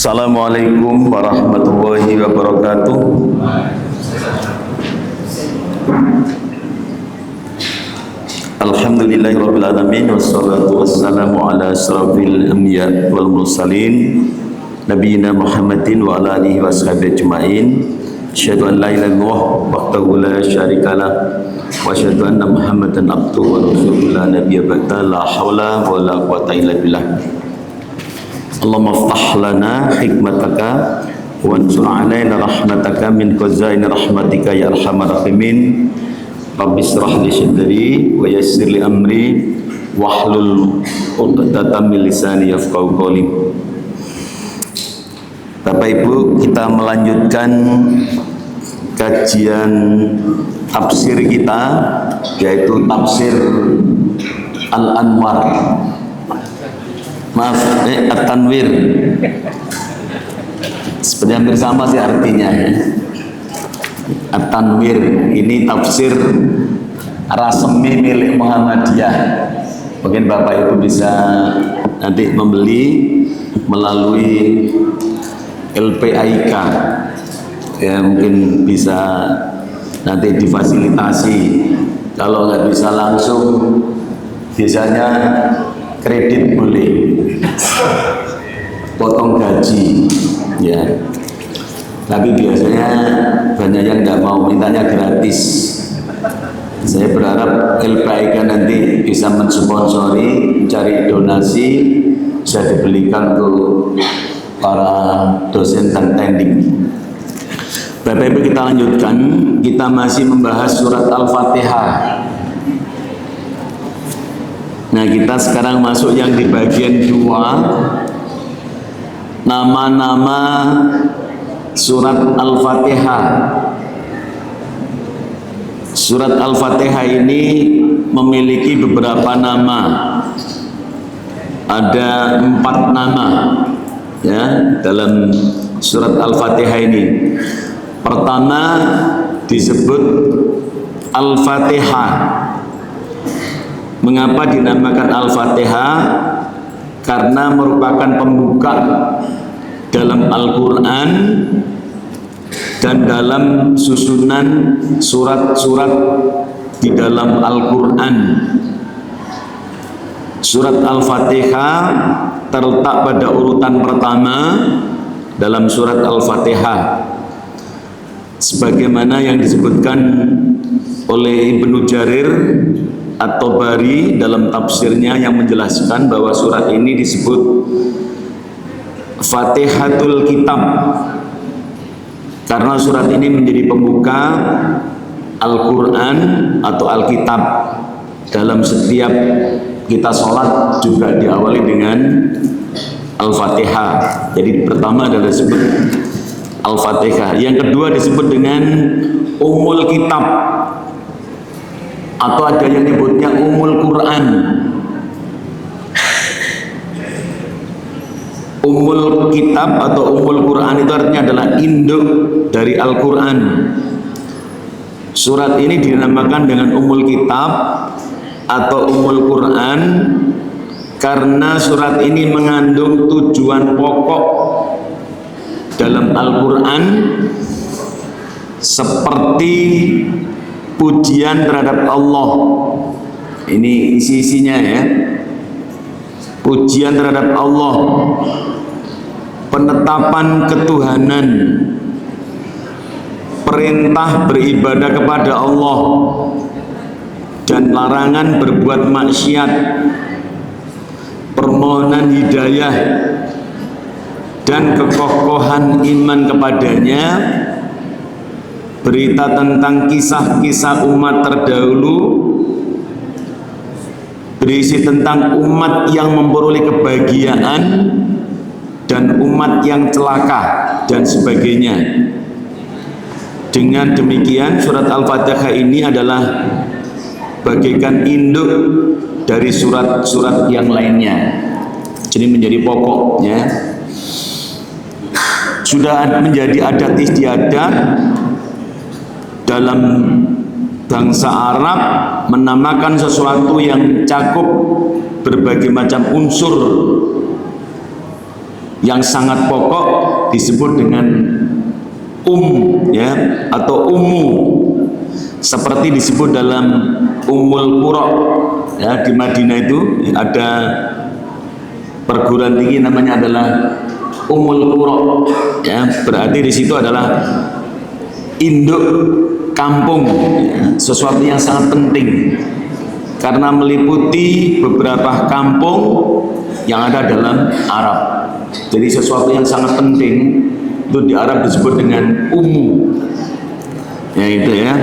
Assalamualaikum warahmatullahi wabarakatuh. Alhamdulillahirabbil alamin wassalatu wassalamu ala asyrafil anbiya wal mursalin nabiyina Muhammadin wa ala alihi washabihi ajmain. Asyhadu an la ilaha illallah wahdahu la syarikalah wa asyhadu anna Muhammadan abduhu wa rasuluhu la nabiyya ba'da. La haula wa la quwwata illa billah. Allahumma iftah lana hikmataka wa ansur alaina rahmataka min khazaini rahmatika ya arhamar rahimin. Rabbi shrah li sadri wa yassir li amri wahlul 'uqdatam min lisani yafqahu qawli. Bapak Ibu, kita melanjutkan kajian tafsir kita, yaitu tafsir Al-Anwar. Maaf, At-Tanwir. Sebenarnya hampir sama sih artinya ya. At-Tanwir ini tafsir rasmi milik Muhammadiyah. Mungkin Bapak Ibu bisa nanti membeli melalui LPAIK. Ya, mungkin bisa nanti difasilitasi. Kalau nggak bisa langsung, biasanya kredit boleh, potong gaji, ya. Tapi biasanya banyak yang nggak mau, mintanya gratis. Saya berharap LPAIK nanti bisa mensponsori, cari donasi, bisa dibelikan untuk para dosen dan teknik. Bapak Ibu, kita lanjutkan. Kita masih membahas surat Al-Fatihah. Nah, kita sekarang masuk yang di bagian 2, nama-nama surat Al-Fatihah. Surat Al-Fatihah ini memiliki beberapa nama. Ada 4 nama ya dalam surat Al-Fatihah ini. Pertama disebut Al-Fatihah. Mengapa dinamakan Al-Fatihah? Karena merupakan pembuka dalam Al-Quran dan dalam susunan surat-surat di dalam Al-Quran. Surat Al-Fatihah terletak pada urutan pertama dalam surat Al-Fatihah, sebagaimana yang disebutkan oleh Ibnu Jarir At-Tabari dalam tafsirnya yang menjelaskan bahwa surat ini disebut Fatihatul Kitab karena surat ini menjadi pembuka Al-Quran atau Alkitab. Dalam setiap kita sholat juga diawali dengan Al-Fatihah. Jadi pertama adalah disebut Al-Fatihah. Yang kedua disebut dengan Ummul Kitab, atau ada yang nyebutnya Ummul Quran. Ummul Kitab atau Ummul Quran itu artinya adalah induk dari Al-Quran. Surat ini dinamakan dengan Ummul Kitab atau Ummul Quran karena surat ini mengandung tujuan pokok dalam Al-Quran, seperti pujian terhadap Allah. Ini isi-isinya ya. Pujian terhadap Allah, penetapan ketuhanan, perintah beribadah kepada Allah, dan larangan berbuat maksiat, permohonan hidayah dan kekokohan iman kepadanya, berita tentang kisah-kisah umat terdahulu, berisi tentang umat yang memperoleh kebahagiaan dan umat yang celaka dan sebagainya. Dengan demikian surat Al-Fatihah ini adalah bagaikan induk dari surat-surat yang lainnya. Jadi menjadi pokoknya. Sudah menjadi adat istiadat dalam bangsa Arab menamakan sesuatu yang cakup berbagai macam unsur yang sangat pokok disebut dengan ya, atau ummu, seperti disebut dalam Ummul Qura ya, di Madinah itu ada perguruan tinggi namanya adalah Ummul Qura ya, berarti di situ adalah induk kampung ya, sesuatu yang sangat penting karena meliputi beberapa kampung yang ada dalam Arab. Jadi sesuatu yang sangat penting itu di Arab disebut dengan ummu ya, itu ya,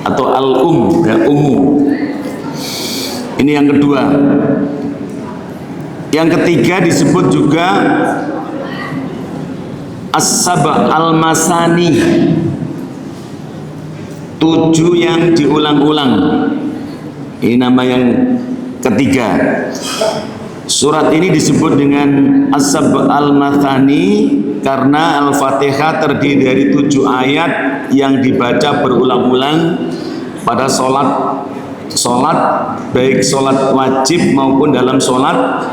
atau ya, ummu. Ini yang kedua. Yang ketiga disebut juga as-sab' al-masani, 7 yang diulang-ulang. Ini nama yang ketiga. Surat ini disebut dengan as-sab' al-masani karena Al-Fatihah terdiri dari 7 ayat yang dibaca berulang-ulang pada sholat baik sholat wajib maupun dalam sholat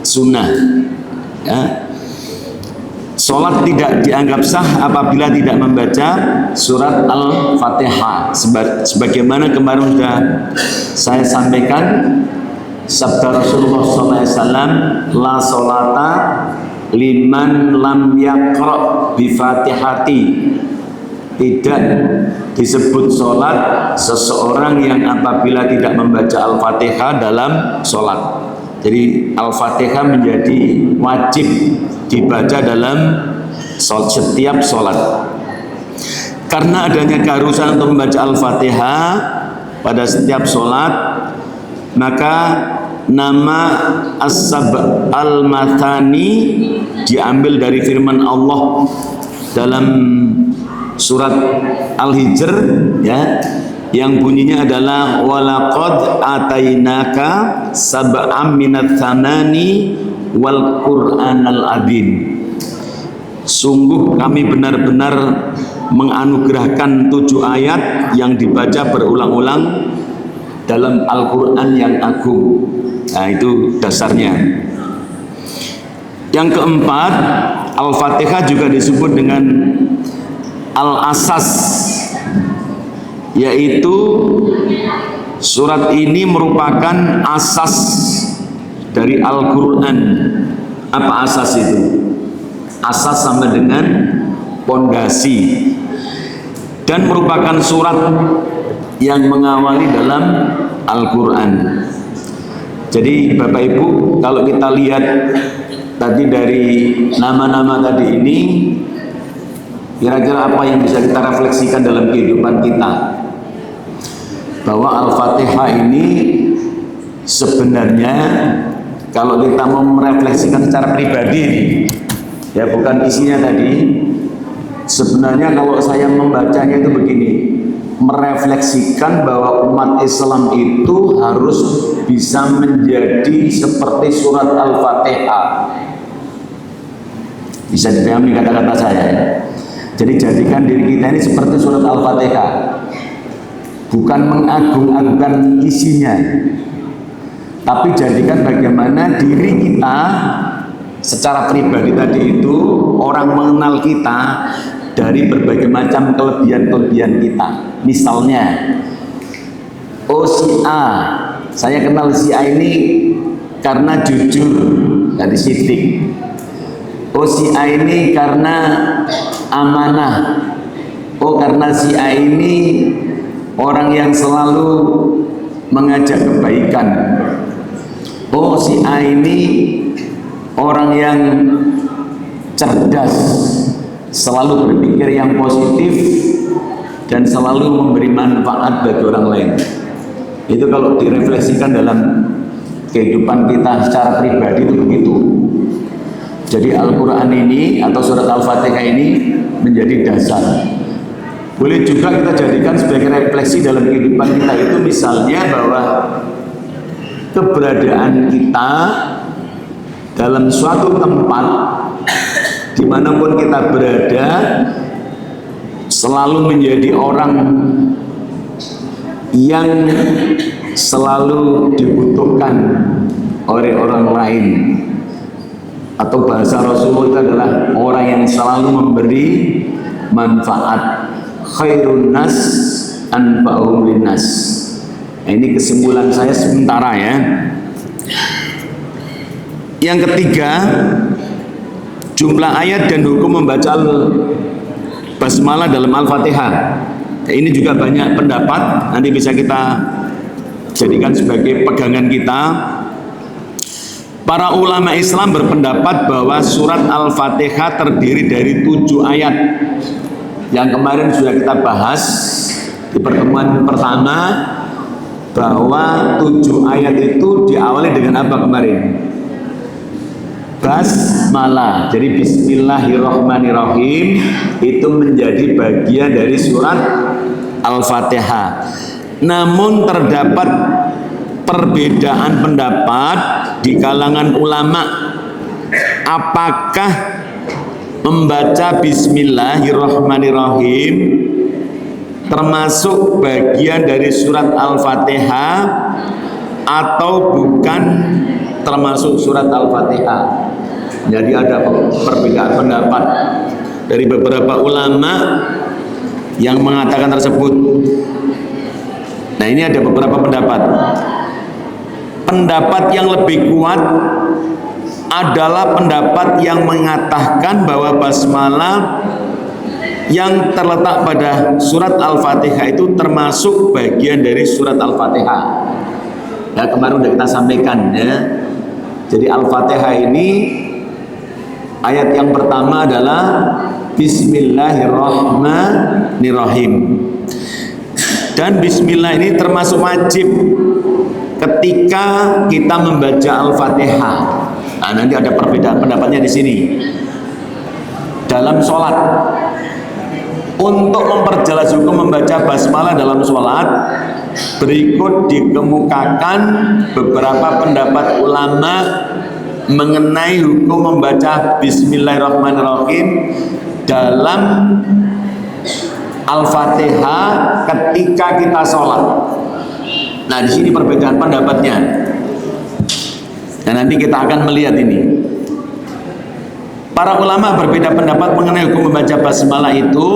sunnah ya. Sholat tidak dianggap sah apabila tidak membaca surat Al-Fatihah, sebagaimana kemarin sudah saya sampaikan sabda Rasulullah SAW, la sholata liman lam yaqra bi fatihati, tidak disebut sholat seseorang yang apabila tidak membaca Al-Fatihah dalam sholat. Jadi Al-Fatihah menjadi wajib dibaca dalam setiap sholat. Karena adanya keharusan untuk membaca Al-Fatihah pada setiap sholat, maka nama as-sab' al-mathani diambil dari firman Allah dalam surat Al-Hijr ya, yang bunyinya adalah walaqad atainaka sab'am minat thamani wal qur'anal adzim. Sungguh kami benar-benar menganugerahkan 7 ayat yang dibaca berulang-ulang dalam Al-Quran yang agung. Nah, itu dasarnya. Yang keempat, Al-Fatihah juga disebut dengan Al-Asas, yaitu surat ini merupakan asas dari Al-Quran. Apa asas itu? Asas sama dengan pondasi, dan merupakan surat yang mengawali dalam Al-Quran. Jadi Bapak Ibu, kalau kita lihat tadi dari nama-nama tadi ini, kira-kira apa yang bisa kita refleksikan dalam kehidupan kita? Bahwa Al-Fatihah ini sebenarnya kalau kita mau merefleksikan secara pribadi, ya bukan isinya tadi, sebenarnya kalau saya membacanya itu begini, merefleksikan bahwa umat Islam itu harus bisa menjadi seperti surat Al-Fatihah. Bisa dipahami kata-kata saya. Jadi jadikan diri kita ini seperti surat Al-Fatihah, bukan mengagung-agungkan isinya, tapi jadikan bagaimana diri kita secara pribadi tadi itu orang mengenal kita dari berbagai macam kelebihan-kelebihan kita. Misalnya, oh si A, saya kenal si A ini karena jujur dari sidik. Oh si A ini karena amanah. Oh karena si A ini orang yang selalu mengajak kebaikan. Oh si A ini orang yang cerdas, selalu berpikir yang positif dan selalu memberi manfaat bagi orang lain. Itu kalau direfleksikan dalam kehidupan kita secara pribadi itu begitu. Jadi Al-Quran ini atau surat Al-Fatihah ini menjadi dasar. Boleh juga kita jadikan sebagai refleksi dalam kehidupan kita itu, misalnya bahwa keberadaan kita dalam suatu tempat dimanapun kita berada selalu menjadi orang yang selalu dibutuhkan oleh orang lain. atau bahasa Rasulullah itu adalah orang yang selalu memberi manfaat. Khairun nas anfa'uhum linnas. Nah, ini kesimpulan saya sementara ya. Yang ketiga, jumlah ayat dan hukum membaca basmalah dalam Al-Fatihah. Nah, ini juga banyak pendapat, nanti bisa kita jadikan sebagai pegangan kita. Para ulama Islam berpendapat bahwa surat Al-Fatihah terdiri dari 7 ayat. Yang kemarin sudah kita bahas di pertemuan pertama, bahwa 7 ayat itu diawali dengan apa kemarin? Basmalah. Jadi Bismillahirrahmanirrahim itu menjadi bagian dari surat Al-Fatihah. Namun terdapat perbedaan pendapat di kalangan ulama, apakah membaca Bismillahirrahmanirrahim termasuk bagian dari surat Al-Fatihah atau bukan termasuk surat Al-Fatihah. Jadi ada perbedaan pendapat dari beberapa ulama yang mengatakan tersebut. Nah, ini ada beberapa pendapat. Pendapat yang lebih kuat adalah pendapat yang mengatakan bahwa basmalah yang terletak pada surat Al-Fatihah itu termasuk bagian dari surat Al-Fatihah. Ya, kemarin sudah kita sampaikan ya. Jadi Al-Fatihah ini ayat yang pertama adalah Bismillahirrahmanirrahim. Dan Bismillah ini termasuk wajib ketika kita membaca Al-Fatihah. Nah, nanti ada perbedaan pendapatnya di sini. Dalam sholat, untuk memperjelas hukum membaca basmalah dalam sholat, berikut dikemukakan beberapa pendapat ulama mengenai hukum membaca Bismillahirrahmanirrahim dalam Al-Fatihah ketika kita sholat. Nah, di sini perbedaan pendapatnya. Dan nanti kita akan melihat ini. Para ulama berbeda pendapat mengenai hukum membaca basmalah itu.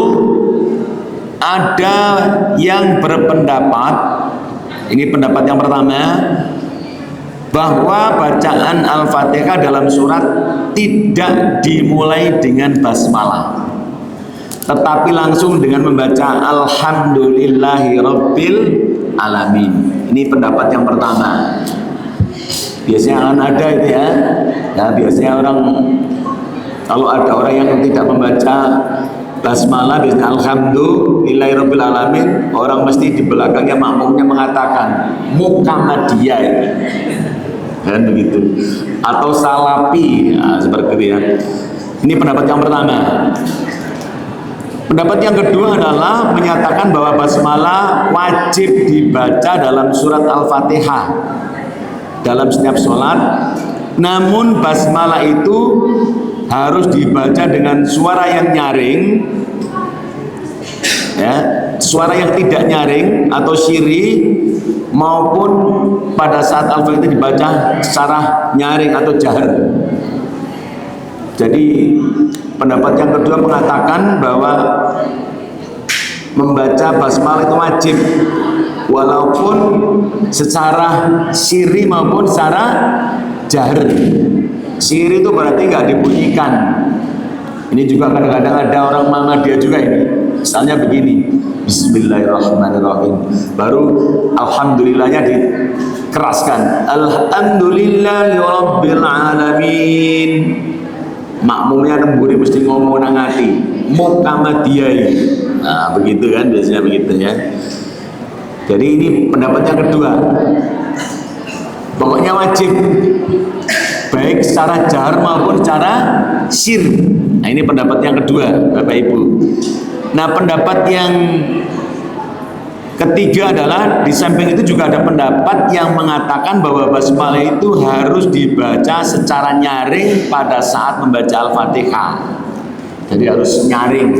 Ada yang berpendapat, ini pendapat yang pertama, bahwa bacaan Al-Fatihah dalam surat tidak dimulai dengan basmalah, tetapi langsung dengan membaca Alhamdulillahirabbil alamin. Ini pendapat yang pertama. Biasanya akan ada itu ya. Ya, biasanya orang, kalau ada orang yang tidak membaca basmalah, biasanya Alhamdulillahirabbil alamin, orang mesti di belakangnya makmumnya mengatakan Muhammadiyah, kan begitu, atau salapi, nah, seperti itu ya. Ini pendapat yang pertama. Pendapat yang kedua adalah menyatakan bahwa basmalah wajib dibaca dalam surat Al-Fatihah dalam setiap sholat, namun basmalah itu harus dibaca dengan suara yang nyaring, ya, suara yang tidak nyaring atau syiri, maupun pada saat Al-Fatihah itu dibaca secara nyaring atau jahar. Jadi pendapat yang kedua mengatakan bahwa membaca basmalah itu wajib, walaupun secara siri maupun secara jahar. Siri itu berarti nggak dibunyikan. Ini juga kadang-kadang ada orang Muhammadiyah juga ini. Misalnya begini, Bismillahirrahmanirrahim, baru Alhamdulillahnya dikeraskan, Alhamdulillahirabbil alamin. Makmumnya nemburi mesti ngomong nang ati, Muhammadiyah. Nah, begitu kan biasanya begitu ya. Jadi ini pendapat yang kedua. Pokoknya wajib, baik secara jahar maupun secara sir. Nah, ini pendapat yang kedua, Bapak Ibu. Nah, pendapat yang ketiga adalah di samping itu juga ada pendapat yang mengatakan bahwa basmalah itu harus dibaca secara nyaring pada saat membaca Al-Fatihah. Jadi harus nyaring.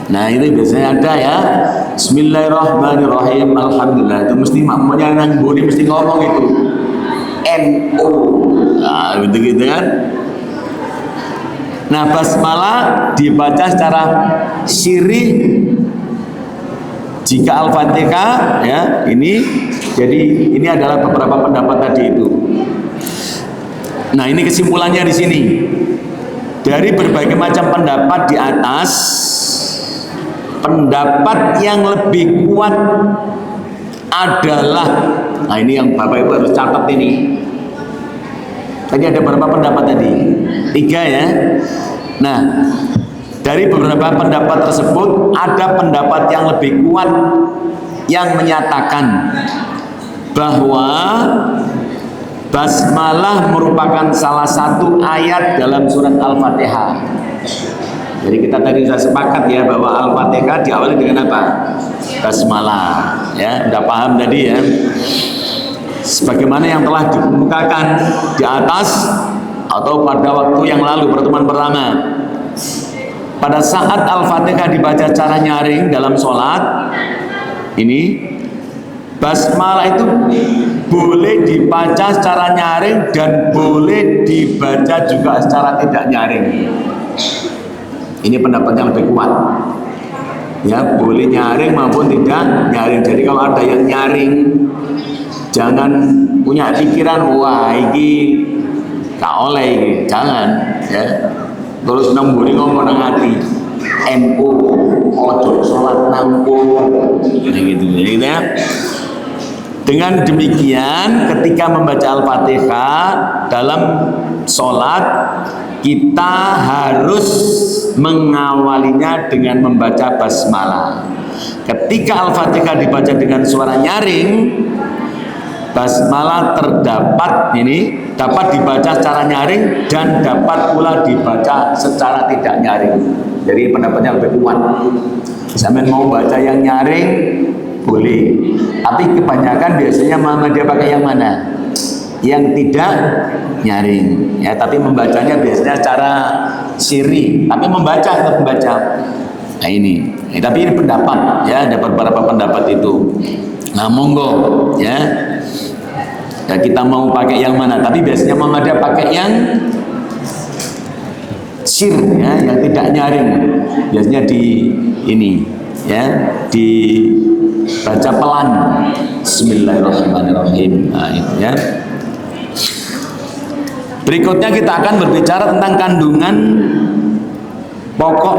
Nah, ini biasanya ada ya, Bismillahirrahmanirrahim, Alhamdulillah, itu mesti makmumnya nang buri mesti ngomong itu NU. Nah, gitu-gitu kan. Nah, basmalah dibaca secara sirih jika Al-Fatihah, ya, ini jadi ini adalah beberapa pendapat tadi itu. Nah, ini kesimpulannya di sini. Dari berbagai macam pendapat di atas, pendapat yang lebih kuat adalah, nah ini yang Bapak Ibu harus catat ini. Tadi ada berapa pendapat tadi? 3 ya. Nah, dari beberapa pendapat tersebut ada pendapat yang lebih kuat yang menyatakan bahwa basmalah merupakan salah satu ayat dalam surat Al-Fatihah. Jadi kita tadi sudah sepakat ya bahwa Al-Fatihah diawali dengan apa? Basmalah. Ya, udah paham tadi ya. Sebagaimana yang telah dikemukakan di atas atau pada waktu yang lalu pertemuan pertama. Pada saat Al-Fatihah dibaca secara nyaring dalam sholat, ini basmalah itu boleh dibaca secara nyaring dan boleh dibaca juga secara tidak nyaring. Ini pendapatnya lebih kuat. Ya, boleh nyaring maupun tidak nyaring. Jadi kalau ada yang nyaring, jangan punya pikiran wah ini gak oleh ini, jangan ya. Terus nemburi ngomong nang ati. NU ojo salat nangku gitu ya. Dengan demikian ketika membaca Al-Fatihah dalam sholat kita harus mengawalinya dengan membaca basmalah. Ketika Al-Fatihah dibaca dengan suara nyaring, basmalah terdapat ini dapat dibaca secara nyaring dan dapat pula dibaca secara tidak nyaring. Jadi pendapatnya lebih kuat. Sampai mau baca yang nyaring boleh, tapi kebanyakan biasanya Muhammadiyah pakai yang mana? Yang tidak nyaring ya, tapi membacanya biasanya secara sirih, tapi membaca tetap membaca. Nah ini tapi ini pendapat ya, ada beberapa pendapat itu. Nah monggo ya, ya kita mau pakai yang mana, tapi biasanya Muhammadiyah pakai yang sir ya, yang tidak nyaring, biasanya di ini ya, dibaca pelan. Bismillahirrahmanirrahim. Nah itu ya. Berikutnya kita akan berbicara tentang kandungan pokok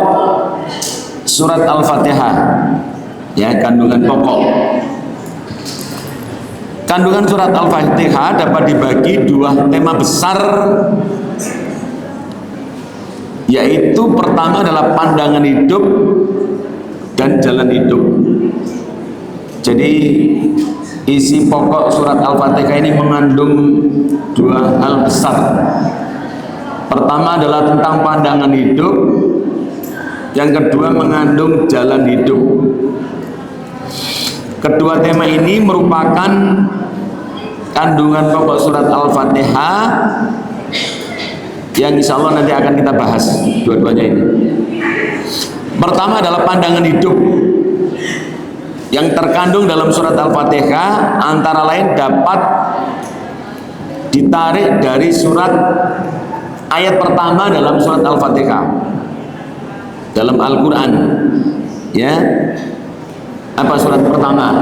surat Al-Fatihah. Ya, kandungan pokok. Kandungan surat Al-Fatihah dapat dibagi 2 tema besar, yaitu pertama adalah pandangan hidup dan jalan hidup. Jadi isi pokok surat Al-Fatihah ini mengandung 2 hal besar. Pertama adalah tentang pandangan hidup, yang kedua mengandung jalan hidup. Kedua tema ini merupakan kandungan pokok surat Al-Fatihah yang insya Allah nanti akan kita bahas dua-duanya ini. Pertama adalah pandangan hidup yang terkandung dalam surat Al-Fatihah, antara lain dapat ditarik dari surat ayat pertama dalam surat Al-Fatihah dalam Al-Quran ya. Apa surat pertama?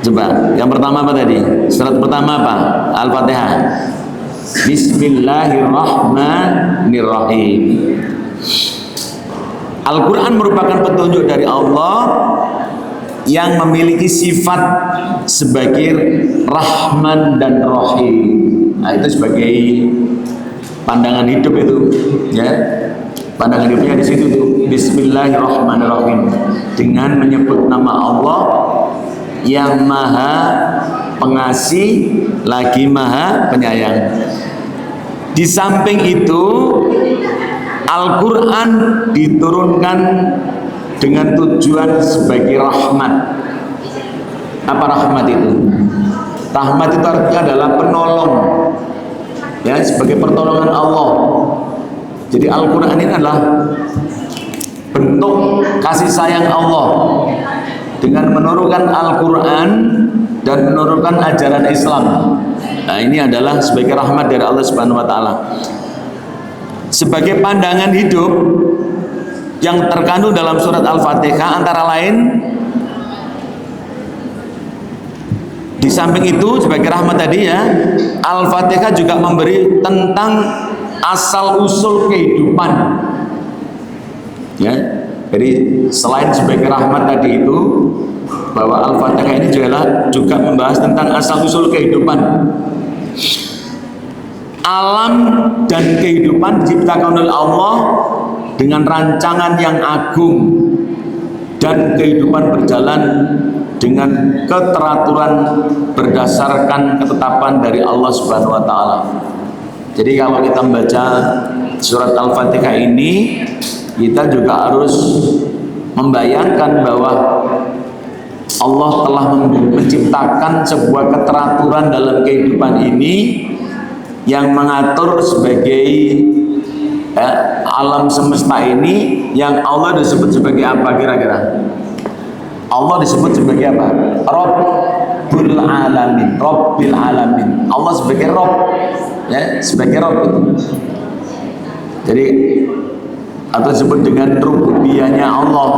Coba yang pertama apa tadi? Surat pertama apa? Al-Fatihah. Bismillahirrahmanirrahim. Al-Quran merupakan petunjuk dari Allah yang memiliki sifat sebagai Rahman dan Rahim. Nah itu sebagai pandangan hidup itu ya. Pandangan hidupnya di situ tuh. Bismillahirrahmanirrahim, dengan menyebut nama Allah yang Maha Pengasih lagi Maha Penyayang. Di samping itu Al-Quran diturunkan dengan tujuan sebagai rahmat. Apa rahmat itu? Rahmat itu artinya adalah penolong ya, sebagai pertolongan Allah. Jadi Al-Quran ini adalah bentuk kasih sayang Allah dengan menurunkan Al-Quran dan menurunkan ajaran Islam. Nah ini adalah sebagai rahmat dari Allah Subhanahu wa Ta'ala. sebagai pandangan hidup yang terkandung dalam surat Al-Fatihah antara lain, di samping itu sebagai rahmat tadi ya, Al-Fatihah juga memberi tentang asal usul kehidupan ya. Jadi selain sebagai rahmat tadi itu, bahwa Al-Fatihah ini juga membahas tentang asal usul kehidupan. Alam dan kehidupan diciptakan oleh Allah dengan rancangan yang agung, dan kehidupan berjalan dengan keteraturan berdasarkan ketetapan dari Allah Subhanahu wa taala. Jadi kalau kita membaca surat Al-Fatihah ini, kita juga harus membayangkan bahwa Allah telah menciptakan sebuah keteraturan dalam kehidupan ini yang mengatur sebagai alam semesta ini, yang Allah disebut sebagai apa kira-kira? Allah disebut sebagai apa? Rabbul Alamin, Rabbil Alamin. Allah sebagai Rabb, ya, sebagai Rabb itu. Jadi atau disebut dengan rububiyahnya Allah,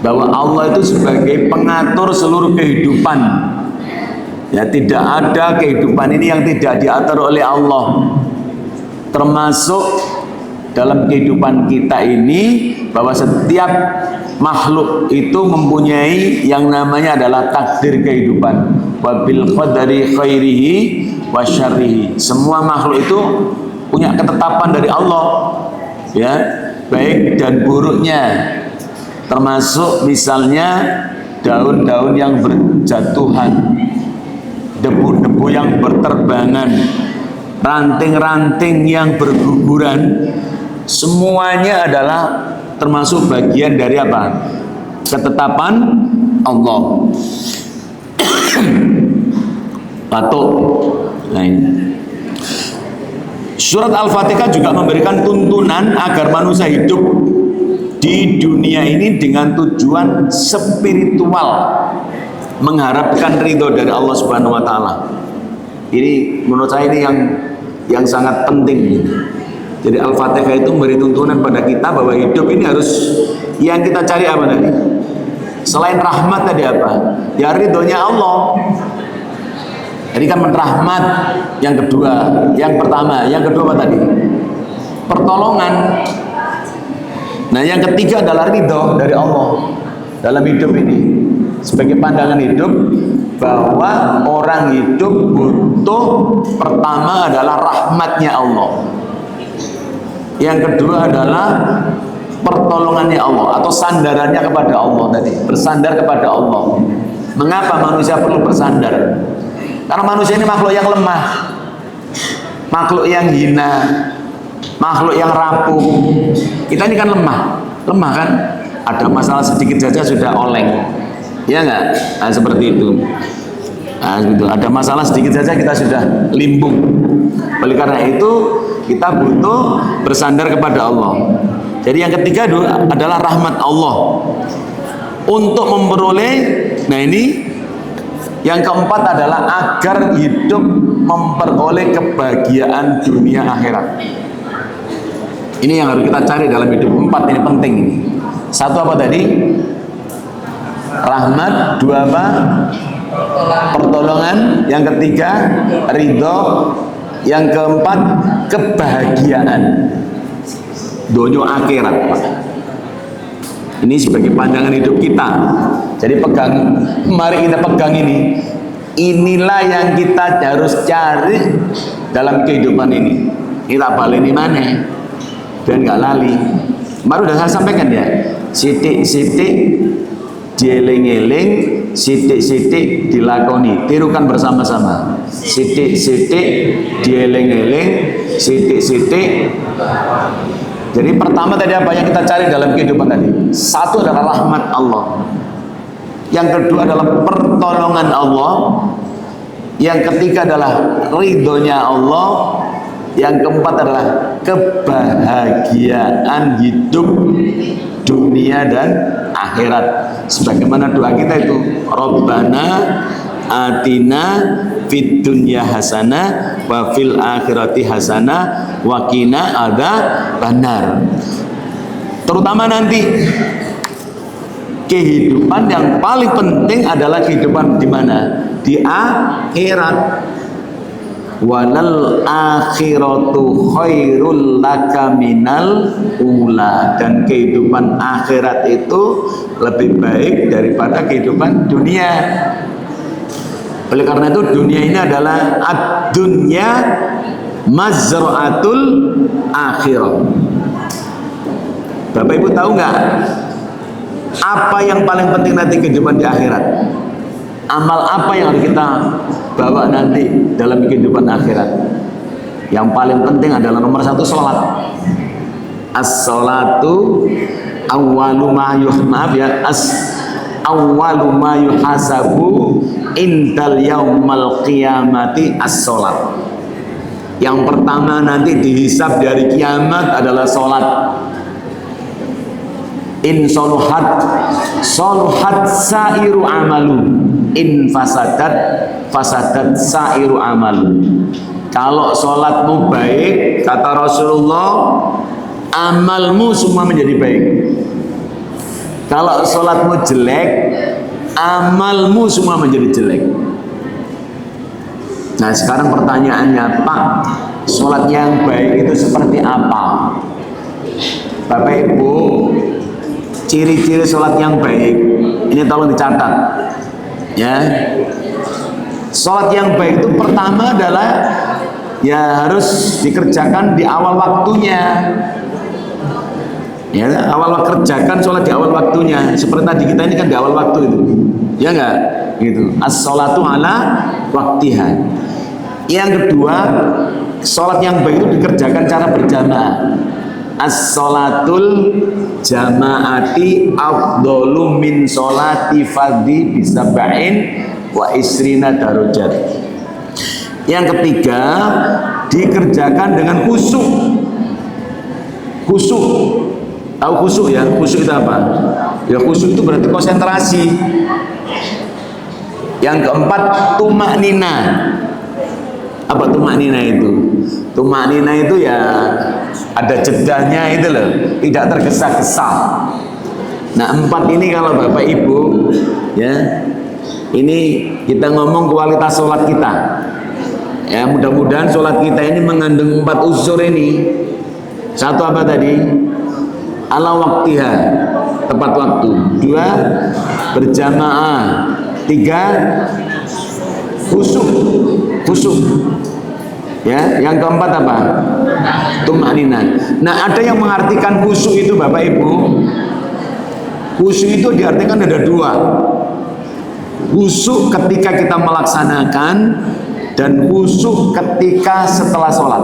bahwa Allah itu sebagai pengatur seluruh kehidupan. Ya, tidak ada kehidupan ini yang tidak diatur oleh Allah. Termasuk dalam kehidupan kita ini, bahwa setiap makhluk itu mempunyai yang namanya adalah takdir kehidupan. Wabil qadari khairihi wa syarrihi. Semua makhluk itu punya ketetapan dari Allah, ya, baik dan buruknya. Termasuk misalnya daun-daun yang berjatuhan, debu-debu yang berterbangan, ranting-ranting yang berguguran, semuanya adalah termasuk bagian dari apa? Ketetapan Allah. Batuk. Nah ini. Surat Al-Fatihah juga memberikan tuntunan agar manusia hidup di dunia ini dengan tujuan spiritual, mengharapkan ridho dari Allah Subhanahu wa taala. Ini menurut saya ini yang sangat penting. Jadi Al-Fatihah itu memberi tuntunan pada kita bahwa hidup ini harus, yang kita cari apa tadi? Selain rahmat tadi apa? Ya ridhonya Allah. Jadi kan rahmat yang kedua, yang pertama, yang kedua apa tadi? Pertolongan. Nah yang ketiga adalah ridho dari Allah dalam hidup ini. Sebagai pandangan hidup, bahwa orang hidup butuh, pertama adalah rahmatnya Allah, yang kedua adalah pertolongannya Allah atau sandarannya kepada Allah tadi, bersandar kepada Allah. Mengapa manusia perlu bersandar? Karena manusia ini makhluk yang lemah, makhluk yang hina, makhluk yang rapuh. Kita ini kan lemah kan? Ada masalah sedikit saja sudah oleng, ya enggak? Nah, seperti itu. Nah, gitu. Ada masalah sedikit saja kita sudah limbung. Oleh karena itu kita butuh bersandar kepada Allah. Jadi yang ketiga adalah rahmat Allah untuk memperoleh. Nah ini yang keempat adalah agar hidup memperoleh kebahagiaan dunia akhirat. Ini yang harus kita cari dalam hidup. Empat ini penting. Satu apa tadi? Rahmat. Dua apa? Pertolongan. Yang ketiga ridho. Yang keempat kebahagiaan dunia akhirat. Ini sebagai pandangan hidup kita. Jadi mari kita pegang ini. Inilah yang kita harus cari dalam kehidupan ini. Kita balik ini mana? Dan nggak lali. Baru udah saya sampaikan ya. Sitik-sitik dieling-eling, sitik-sitik dilakoni. Tirukan bersama-sama. Sitik-sitik dieling-eling, sitik-sitik. Jadi pertama tadi apa yang kita cari dalam kehidupan tadi? Satu adalah rahmat Allah. Yang kedua adalah pertolongan Allah. Yang ketiga adalah ridhonya Allah. Yang keempat adalah kebahagiaan hidup dunia dan akhirat. Sebagaimana doa kita itu, Rabbana atina fid dunya hasanah wa fil akhirati hasanah wa qina adzabannar. Terutama nanti kehidupan yang paling penting adalah kehidupan di mana? Di akhirat. Walal akhiratu khairul laka minal ula, dan kehidupan akhirat itu lebih baik daripada kehidupan dunia. Oleh karena itu dunia ini adalah ad-dunya mazra'atul akhirah. Bapak Ibu tahu nggak apa yang paling penting nanti kehidupan di akhirat? Amal apa yang harus kita bawa nanti dalam kehidupan akhirat? Yang paling penting adalah nomor satu, sholat. As-sholatu awwalu ma awwalu ma yuhasabu indal yaumal qiyamati as-sholat. Yang pertama nanti dihisab dari kiamat adalah sholat. In soluhat sairu amalu, in fasadat sairu amalu. Kalau sholatmu baik, kata Rasulullah, amalmu semua menjadi baik. Kalau sholatmu jelek, amalmu semua menjadi jelek. Nah sekarang pertanyaannya, Pak, sholat yang baik itu seperti apa? Bapak Ibu, ciri-ciri sholat yang baik ini tolong dicatat ya. Sholat yang baik itu pertama adalah ya harus dikerjakan di awal waktunya ya. Kerjakan sholat di awal waktunya, seperti tadi kita ini kan di awal waktu itu ya enggak gitu. As-sholatu ala waktiha. Yang kedua, sholat yang baik itu dikerjakan cara berjamaah. As-sholatul jama'ati afdolu min sholati fardhi bisab'in wa isrina darajat. Yang ketiga, dikerjakan dengan khusyuk. Khusyuk, tahu khusyuk ya? Khusyuk itu apa? Ya khusyuk itu berarti konsentrasi. Yang keempat, tumaknina. Apa tumaknina itu? Tumaknina itu ya ada jedahnya itu loh, tidak tergesa-gesa. Nah 4 ini kalau Bapak Ibu ya, ini kita ngomong kualitas sholat kita ya. Mudah-mudahan sholat kita ini mengandung 4 unsur ini. Satu apa tadi? Ala waktiha, tepat waktu. 2, berjamaah. 3, khusyuk. Ya, yang keempat apa? Tumanina. Nah, ada yang mengartikan khusyuk itu Bapak Ibu. Khusyuk itu diartikan ada 2. Khusyuk ketika kita melaksanakan dan khusyuk ketika setelah sholat.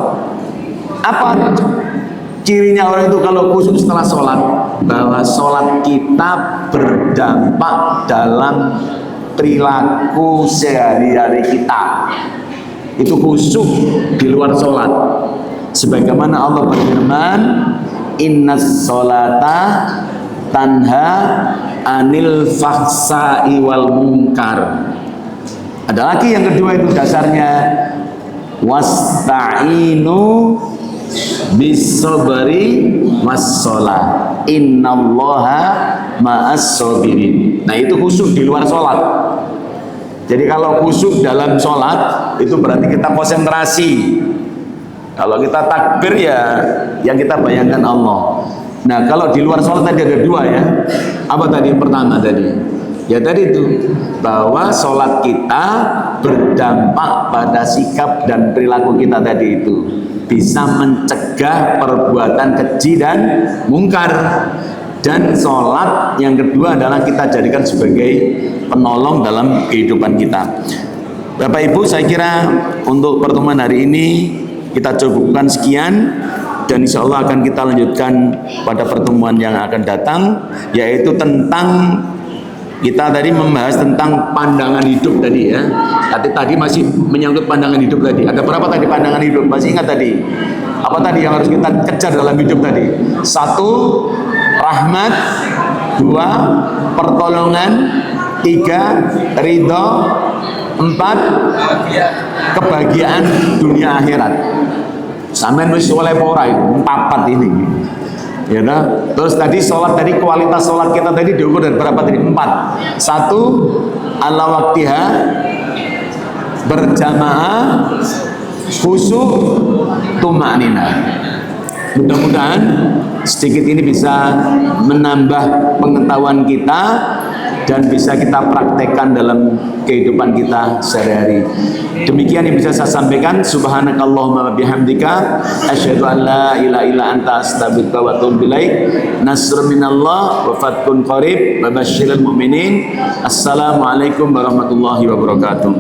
Apa cirinya orang itu kalau khusyuk setelah sholat? Bahwa sholat kita berdampak dalam perilaku sehari-hari kita. Itu khusyuk di luar sholat. Sebagaimana Allah berfirman, innas sholata tanha anil fahsai wal munkar. Ada lagi yang kedua itu dasarnya, wasta'inu bis-sabri was-shalah innallaha ma'as-sabirin. Nah itu khusyuk di luar sholat. Jadi kalau khusyuk dalam sholat itu berarti kita konsentrasi. Kalau kita takbir ya yang kita bayangkan Allah. Nah kalau di luar sholat tadi ada 2 ya. Apa tadi yang pertama tadi? Ya tadi itu, bahwa sholat kita berdampak pada sikap dan perilaku kita tadi itu. Bisa mencegah perbuatan keji dan mungkar. Dan sholat yang kedua adalah kita jadikan sebagai penolong dalam kehidupan kita. Bapak Ibu, saya kira untuk pertemuan hari ini kita cukupkan sekian, dan insya Allah akan kita lanjutkan pada pertemuan yang akan datang, yaitu tentang kita tadi membahas tentang pandangan hidup tadi ya. Tadi masih menyangkut pandangan hidup tadi. Ada berapa tadi pandangan hidup? Masih ingat tadi? Apa tadi yang harus kita kejar dalam hidup tadi? 1, rahmat. 2, pertolongan. 3, ridho. 4 kebahagiaan dunia akhirat. Sampeyan wis oleh apa ora itu? 4 ini. Ya nah. Terus tadi sholat tadi, kualitas sholat kita tadi diukur dari berapa tadi? 4. 1 ala waktiha, berjamaah, khusyuk, tumanina. Mudah-mudahan sedikit ini bisa menambah pengetahuan kita dan bisa kita praktekkan dalam kehidupan kita sehari-hari. Demikian yang bisa saya sampaikan. Subhanakallahumma wa bihamdika asyhadu an la ilaha illa anta astaghfiruka wa atubu ilaik. Nasrun minallah wa fathun qarib wa basyiril mu'minin. Assalamualaikum warahmatullahi wabarakatuh.